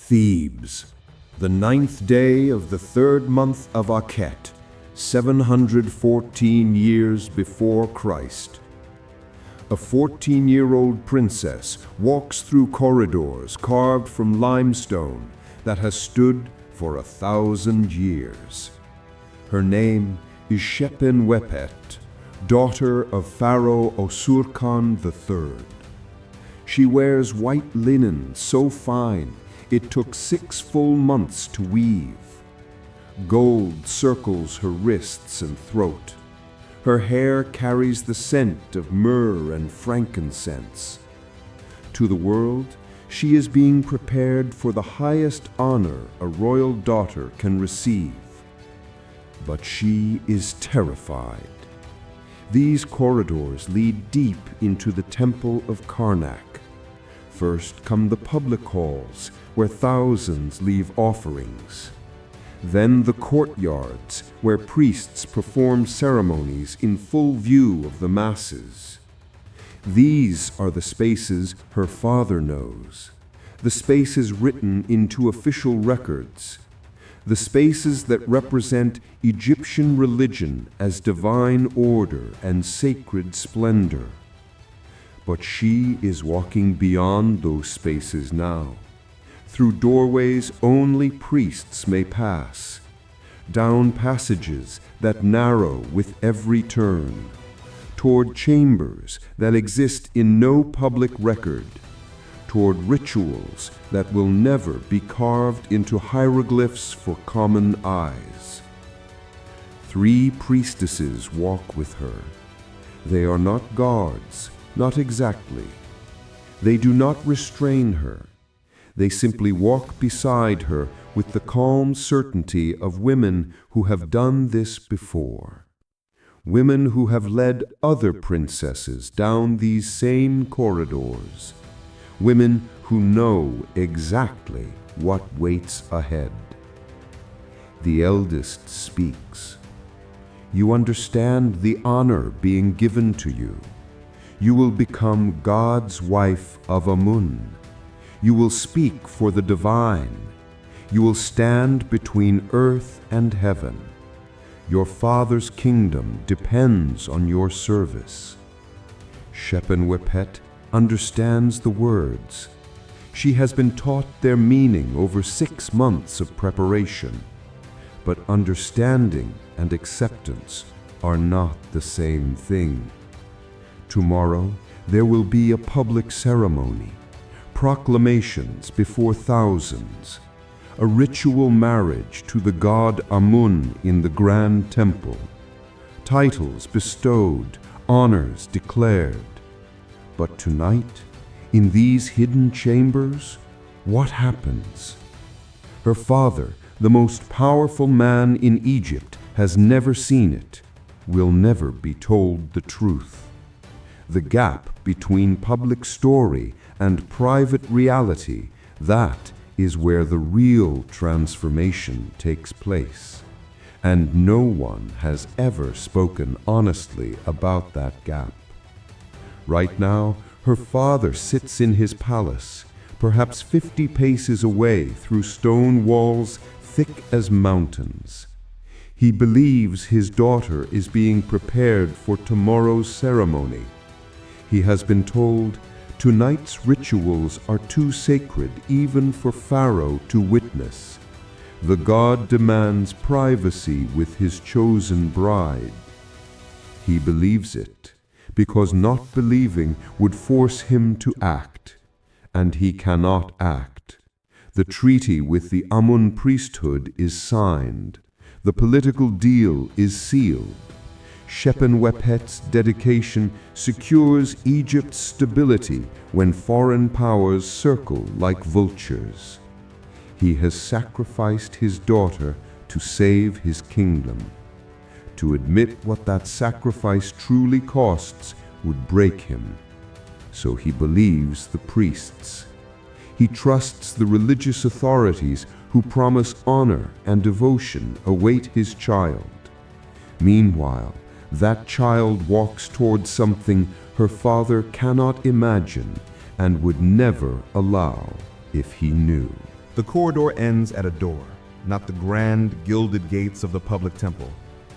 Thebes, the 9th day of the 3rd month of Akhet, 714 years before Christ. A 14-year-old princess walks through corridors carved from limestone that has stood for 1,000 years. Her name is Shepenwepet, daughter of Pharaoh Osurkan III. She wears white linen so fine it took 6 full months to weave. Gold circles her wrists and throat. Her hair carries the scent of myrrh and frankincense. To the world, she is being prepared for the highest honor a royal daughter can receive. But she is terrified. These corridors lead deep into the temple of Karnak. First come the public halls, where thousands leave offerings. Then the courtyards, where priests perform ceremonies in full view of the masses. These are the spaces her father knows, the spaces written into official records, the spaces that represent Egyptian religion as divine order and sacred splendor. But she is walking beyond those spaces now, through doorways only priests may pass, down passages that narrow with every turn, toward chambers that exist in no public record, toward rituals that will never be carved into hieroglyphs for common eyes. 3 priestesses walk with her. They are not guards, not exactly. They do not restrain her. They simply walk beside her with the calm certainty of women who have done this before. Women who have led other princesses down these same corridors. Women who know exactly what waits ahead. The eldest speaks. You understand the honor being given to you. You will become God's wife of Amun. You will speak for the divine. You will stand between earth and heaven. Your father's kingdom depends on your service. Shepenwepet understands the words. She has been taught their meaning over 6 months of preparation. But understanding and acceptance are not the same thing. Tomorrow, there will be a public ceremony, proclamations before thousands, a ritual marriage to the god Amun in the grand temple, titles bestowed, honors declared. But tonight, in these hidden chambers, what happens? Her father, the most powerful man in Egypt, has never seen it, will never be told the truth. The gap between public story and private reality, that is where the real transformation takes place. And no one has ever spoken honestly about that gap. Right now, her father sits in his palace, perhaps 50 paces away through stone walls thick as mountains. He believes his daughter is being prepared for tomorrow's ceremony. He has been told, tonight's rituals are too sacred even for Pharaoh to witness. The god demands privacy with his chosen bride. He believes it, because not believing would force him to act, and he cannot act. The treaty with the Amun priesthood is signed. The political deal is sealed. Shepenwepet's dedication secures Egypt's stability when foreign powers circle like vultures. He has sacrificed his daughter to save his kingdom. To admit what that sacrifice truly costs would break him. So he believes the priests. He trusts the religious authorities who promise honor and devotion await his child. Meanwhile, that child walks towards something her father cannot imagine and would never allow if he knew. The corridor ends at a door, not the grand, gilded gates of the public temple.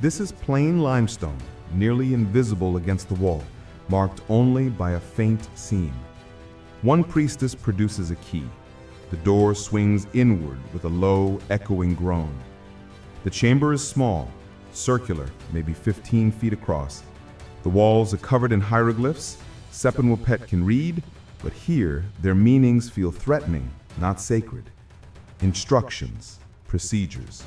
This is plain limestone, nearly invisible against the wall, marked only by a faint seam. One priestess produces a key. The door swings inward with a low, echoing groan. The chamber is small, circular, maybe 15 feet across. The walls are covered in hieroglyphs. Sepunwepet can read, but here their meanings feel threatening, not sacred. Instructions, procedures,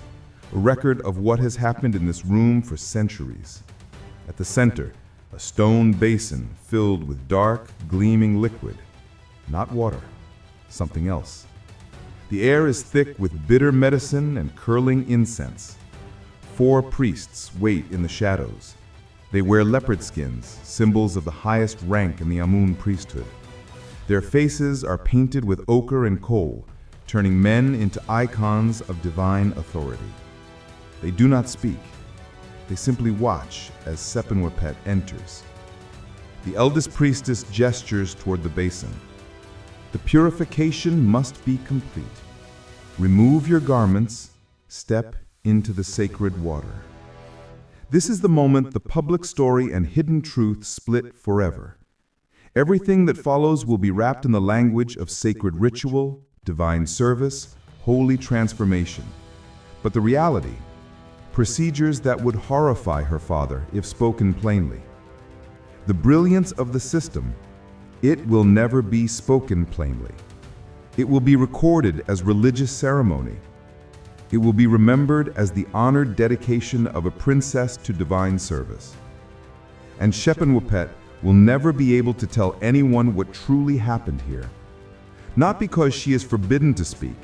a record of what has happened in this room for centuries. At the center, a stone basin filled with dark, gleaming liquid. Not water, something else. The air is thick with bitter medicine and curling incense. 4 priests wait in the shadows. They wear leopard skins, symbols of the highest rank in the Amun priesthood. Their faces are painted with ochre and coal, turning men into icons of divine authority. They do not speak. They simply watch as Sepunwepet enters. The eldest priestess gestures toward the basin. The purification must be complete. Remove your garments, step into the sacred water. This is the moment the public story and hidden truth split forever. Everything that follows will be wrapped in the language of sacred ritual, divine service, holy transformation. But the reality, procedures that would horrify her father if spoken plainly. The brilliance of the system, it will never be spoken plainly. It will be recorded as religious ceremony. It will be remembered as the honored dedication of a princess to divine service. And Sepunwepet will never be able to tell anyone what truly happened here. Not because she is forbidden to speak,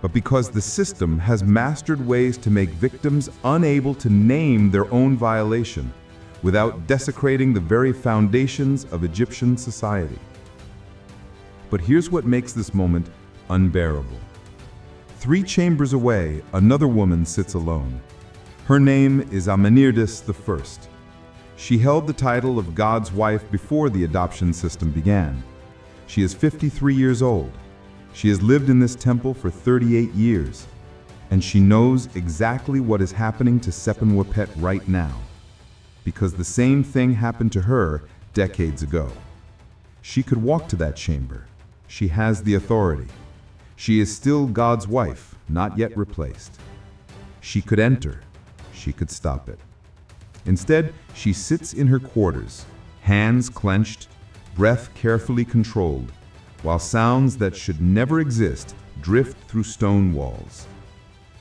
but because the system has mastered ways to make victims unable to name their own violation without desecrating the very foundations of Egyptian society. But here's what makes this moment unbearable. 3 chambers away, another woman sits alone. Her name is Amenirtis I. She held the title of God's wife before the adoption system began. She is 53 years old. She has lived in this temple for 38 years, and she knows exactly what is happening to Sepunwepet right now, because the same thing happened to her decades ago. She could walk to that chamber. She has the authority. She is still God's wife, not yet replaced. She could enter. She could stop it. Instead, she sits in her quarters, hands clenched, breath carefully controlled, while sounds that should never exist drift through stone walls.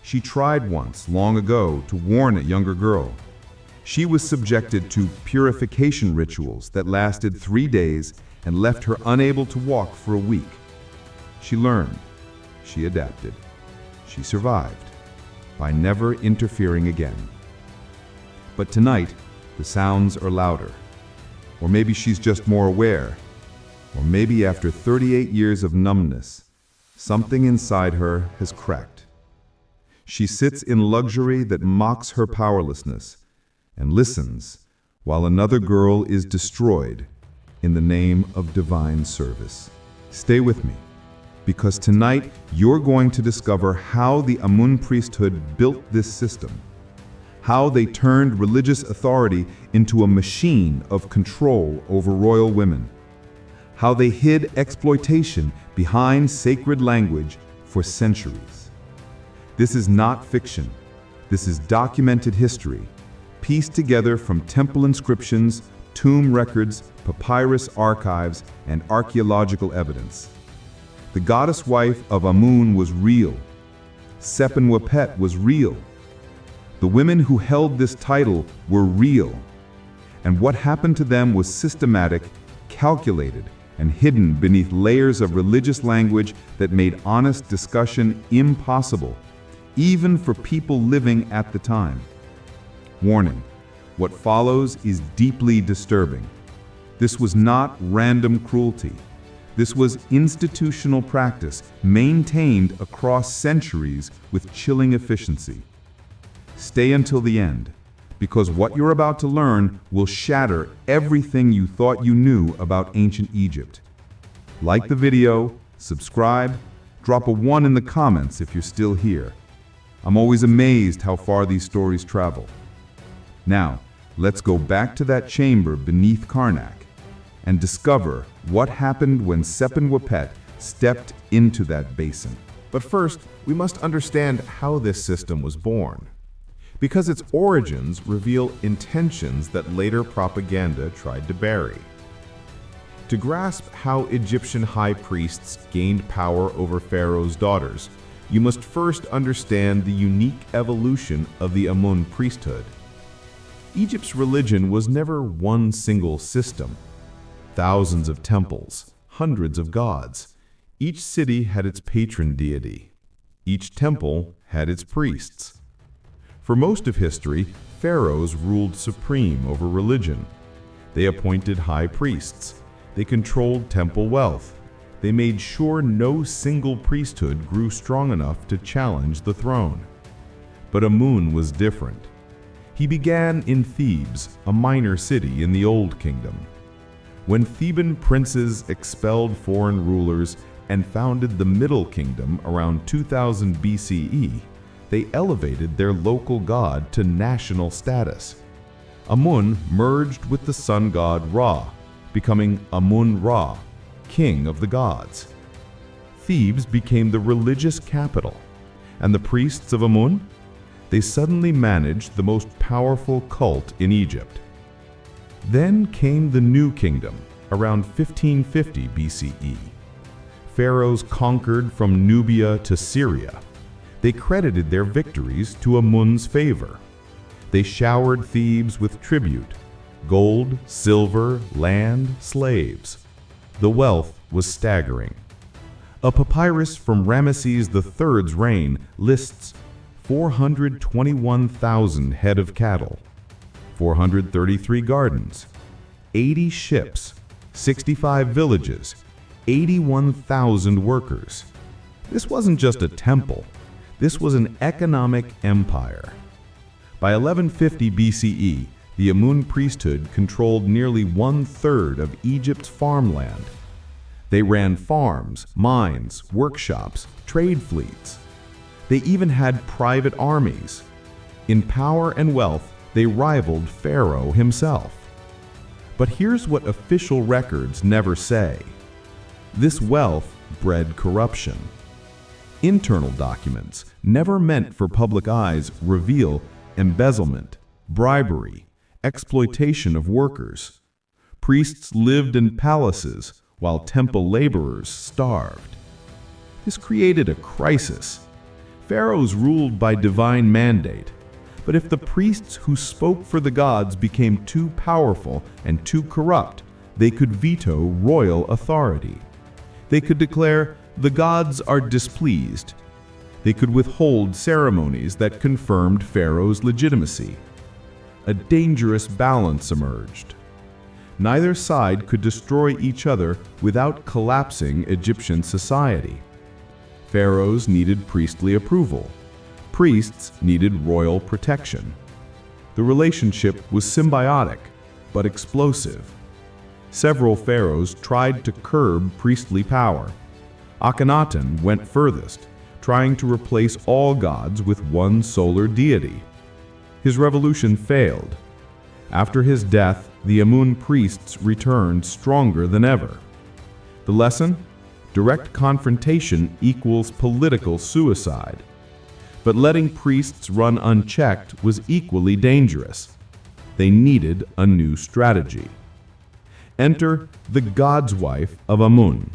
She tried once, long ago, to warn a younger girl. She was subjected to purification rituals that lasted 3 days and left her unable to walk for a week. She learned. She adapted. She survived by never interfering again. But tonight, the sounds are louder. Or maybe she's just more aware. Or maybe after 38 years of numbness, something inside her has cracked. She sits in luxury that mocks her powerlessness and listens while another girl is destroyed in the name of divine service. Stay with me, because tonight you're going to discover how the Amun priesthood built this system, how they turned religious authority into a machine of control over royal women, how they hid exploitation behind sacred language for centuries. This is not fiction. This is documented history, pieced together from temple inscriptions, tomb records, papyrus archives, and archaeological evidence. The goddess wife of Amun was real. Sepunwepet was real. The women who held this title were real. And what happened to them was systematic, calculated, and hidden beneath layers of religious language that made honest discussion impossible, even for people living at the time. Warning: what follows is deeply disturbing. This was not random cruelty. This was institutional practice maintained across centuries with chilling efficiency. Stay until the end, because what you're about to learn will shatter everything you thought you knew about ancient Egypt. Like the video, subscribe, Drop a 1 in the comments if you're still here. I'm always amazed how far these stories travel. Now, let's go back to that chamber beneath Karnak and discover what happened when Sepen-Wapet stepped into that basin. But first, we must understand how this system was born, because its origins reveal intentions that later propaganda tried to bury. To grasp how Egyptian high priests gained power over Pharaoh's daughters, you must first understand the unique evolution of the Amun priesthood. Egypt's religion was never one single system. Thousands of temples, hundreds of gods. Each city had its patron deity. Each temple had its priests. For most of history, pharaohs ruled supreme over religion. They appointed high priests. They controlled temple wealth. They made sure no single priesthood grew strong enough to challenge the throne. But Amun was different. He began in Thebes, a minor city in the Old Kingdom. When Theban princes expelled foreign rulers and founded the Middle Kingdom around 2000 BCE, they elevated their local god to national status. Amun merged with the sun god Ra, becoming Amun-Ra, king of the gods. Thebes became the religious capital, and the priests of Amun, they suddenly managed the most powerful cult in Egypt. Then came the New Kingdom, around 1550 BCE. Pharaohs conquered from Nubia to Syria. They credited their victories to Amun's favor. They showered Thebes with tribute: gold, silver, land, slaves. The wealth was staggering. A papyrus from Ramesses III's reign lists 421,000 head of cattle, 433 gardens, 80 ships, 65 villages, 81,000 workers. This wasn't just a temple. This was an economic empire. By 1150 BCE, the Amun priesthood controlled nearly 1/3 of Egypt's farmland. They ran farms, mines, workshops, trade fleets. They even had private armies. In power and wealth, they rivaled Pharaoh himself. But here's what official records never say. This wealth bred corruption. Internal documents, never meant for public eyes, reveal embezzlement, bribery, exploitation of workers. Priests lived in palaces while temple laborers starved. This created a crisis. Pharaohs ruled by divine mandate, but if the priests who spoke for the gods became too powerful and too corrupt, they could veto royal authority. They could declare, "The gods are displeased." They could withhold ceremonies that confirmed Pharaoh's legitimacy. A dangerous balance emerged. Neither side could destroy each other without collapsing Egyptian society. Pharaohs needed priestly approval. Priests needed royal protection. The relationship was symbiotic, but explosive. Several pharaohs tried to curb priestly power. Akhenaten went furthest, trying to replace all gods with one solar deity. His revolution failed. After his death, the Amun priests returned stronger than ever. The lesson? Direct confrontation equals political suicide. But letting priests run unchecked was equally dangerous. They needed a new strategy. Enter the God's Wife of Amun.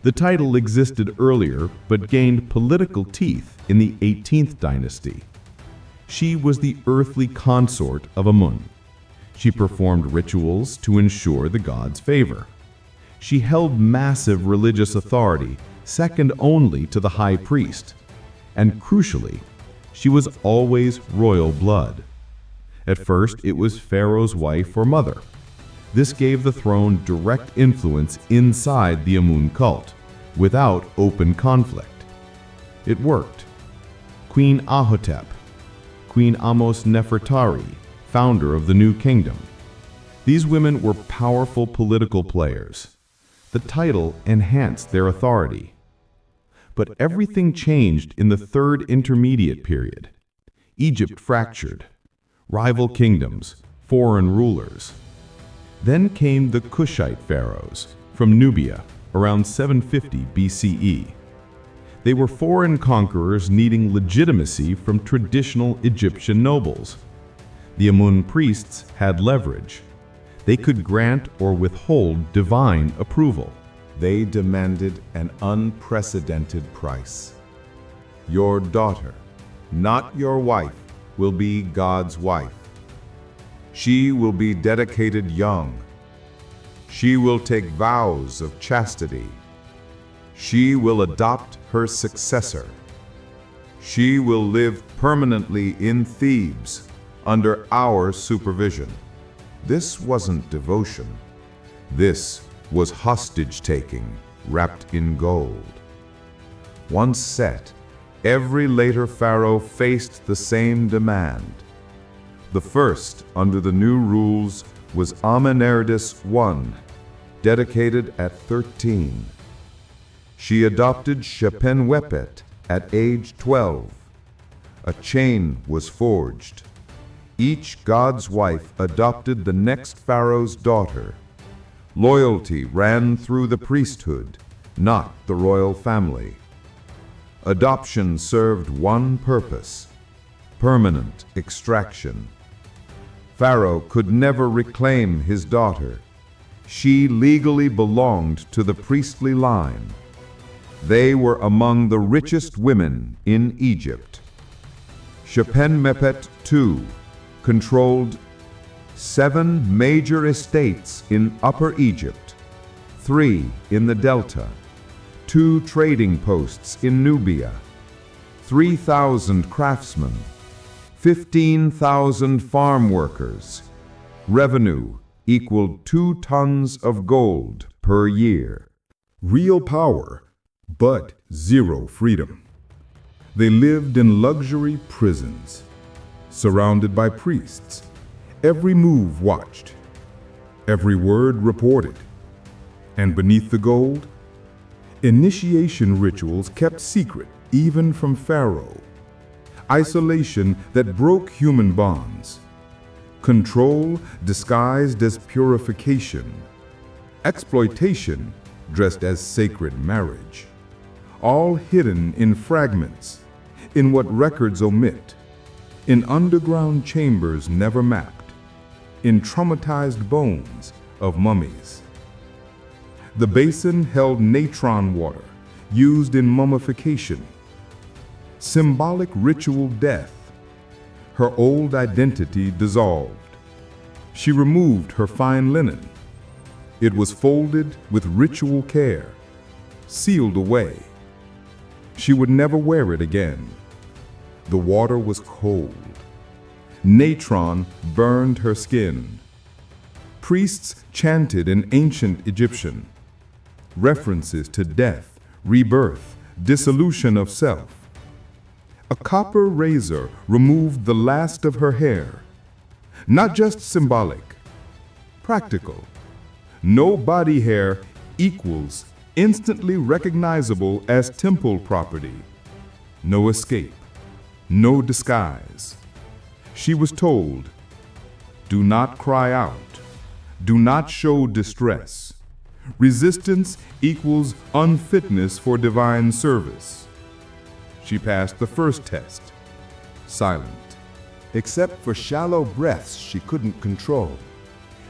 The title existed earlier but gained political teeth in the 18th dynasty. She was the earthly consort of Amun. She performed rituals to ensure the god's favor. She held massive religious authority, second only to the high priest. And crucially, she was always royal blood. At first, it was Pharaoh's wife or mother. This gave the throne direct influence inside the Amun cult, without open conflict. It worked. Queen Ahotep, Queen Amos Nefertari, founder of the New Kingdom. These women were powerful political players. The title enhanced their authority. But everything changed in the Third Intermediate Period. Egypt fractured. Rival kingdoms, foreign rulers. Then came the Kushite pharaohs from Nubia around 750 BCE. They were foreign conquerors needing legitimacy from traditional Egyptian nobles. The Amun priests had leverage. They could grant or withhold divine approval. They demanded an unprecedented price. Your daughter, not your wife, will be God's wife. She will be dedicated young. She will take vows of chastity. She will adopt her successor. She will live permanently in Thebes under our supervision. This wasn't devotion. This was hostage-taking wrapped in gold. Once set, every later pharaoh faced the same demand. The first under the new rules was Amenerdes I, dedicated at 13. She adopted Shepenwepet at age 12. A chain was forged. Each god's wife adopted the next pharaoh's daughter. Loyalty ran through the priesthood, not the royal family. Adoption served one purpose: permanent extraction. Pharaoh could never reclaim his daughter. She legally belonged to the priestly line. They were among the richest women in Egypt. Shepenmepet II controlled 7 major estates in Upper Egypt, 3 in the Delta, 2 trading posts in Nubia, 3,000 craftsmen, 15,000 farm workers. Revenue equaled 2 tons of gold per year. Real power, but zero freedom. They lived in luxury prisons, surrounded by priests. Every move watched, every word reported. And beneath the gold, initiation rituals kept secret even from Pharaoh. Isolation that broke human bonds. Control disguised as purification. Exploitation dressed as sacred marriage. All hidden in fragments, in what records omit, in underground chambers never mapped, in traumatized bones of mummies. The basin held natron water, used in mummification. Symbolic ritual death. Her old identity dissolved. She removed her fine linen. It was folded with ritual care, sealed away. She would never wear it again. The water was cold. Natron burned her skin. Priests chanted in ancient Egyptian, references to death, rebirth, dissolution of self. A copper razor removed the last of her hair. Not just symbolic, practical. No body hair equals instantly recognizable as temple property. No escape, no disguise. She was told, do not cry out, do not show distress. Resistance equals unfitness for divine service. She passed the first test, silent. Except for shallow breaths she couldn't control.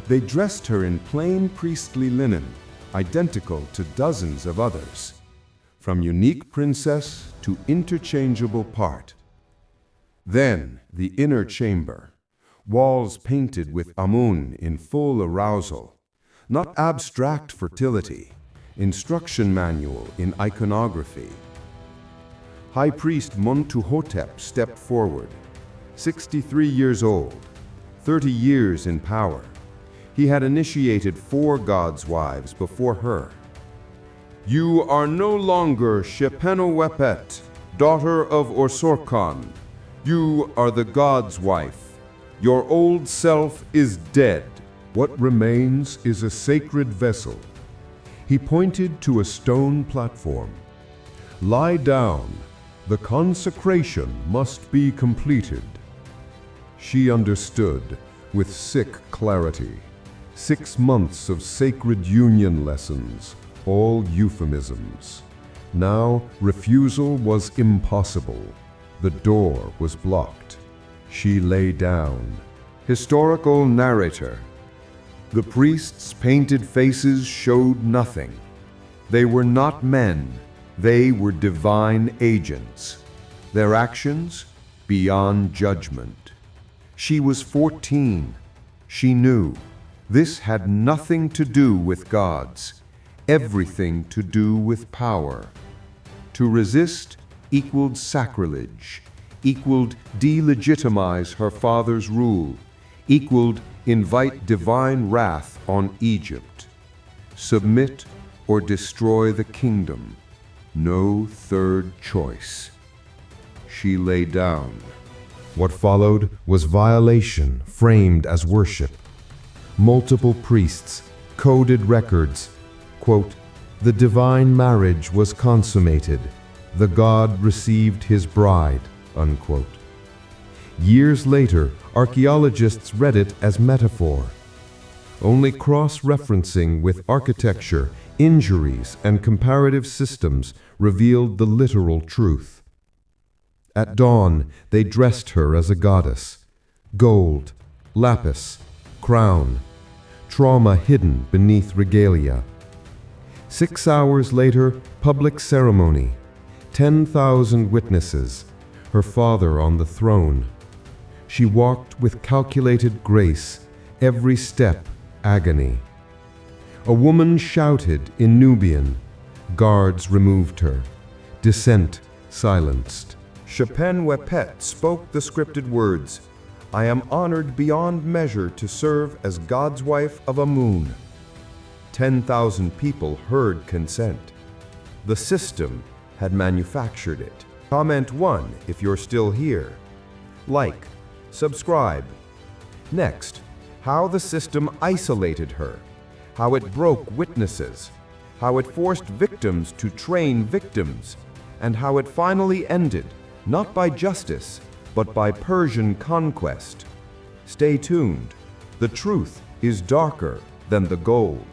They dressed her in plain priestly linen, identical to dozens of others, from unique princess to interchangeable part. Then the inner chamber, walls painted with Amun in full arousal, not abstract fertility, instruction manual in iconography. High Priest Montuhotep stepped forward, 63 years old, 30 years in power. He had initiated 4 gods' wives before her. You are no longer Shepenwepet, daughter of Orsorkon. You are the god's wife. Your old self is dead. What remains is a sacred vessel. He pointed to a stone platform. Lie down. The consecration must be completed. She understood with sick clarity. 6 months of sacred union lessons, all euphemisms. Now refusal was impossible. The door was blocked. She lay down. Historical narrator. The priests' painted faces showed nothing. They were not men. They were divine agents. Their actions beyond judgment. She was 14. She knew. This had nothing to do with gods, everything to do with power. To resist equaled sacrilege, equaled delegitimize her father's rule, equaled invite divine wrath on Egypt. Submit or destroy the kingdom. No third choice. She lay down. What followed was violation framed as worship. Multiple priests, coded records. Quote, "The divine marriage was consummated. The God received his bride." Unquote. Years later, archaeologists read it as metaphor. Only cross-referencing with architecture, injuries, and comparative systems revealed the literal truth. At dawn, they dressed her as a goddess. Gold, lapis, crown, trauma hidden beneath regalia. 6 hours later, public ceremony. 10,000 witnesses, her father on the throne. She walked with calculated grace, every step agony. A woman shouted in Nubian. Guards removed her. Dissent silenced. Chepin Wepet spoke the scripted words, "I am honored beyond measure to serve as God's wife of Amun." 10,000 people heard consent. The system had manufactured it. Comment 1 if you're still here. Like, subscribe. Next, how the system isolated her, how it broke witnesses, how it forced victims to train victims, and how it finally ended, not by justice, but by Persian conquest. Stay tuned. The truth is darker than the gold.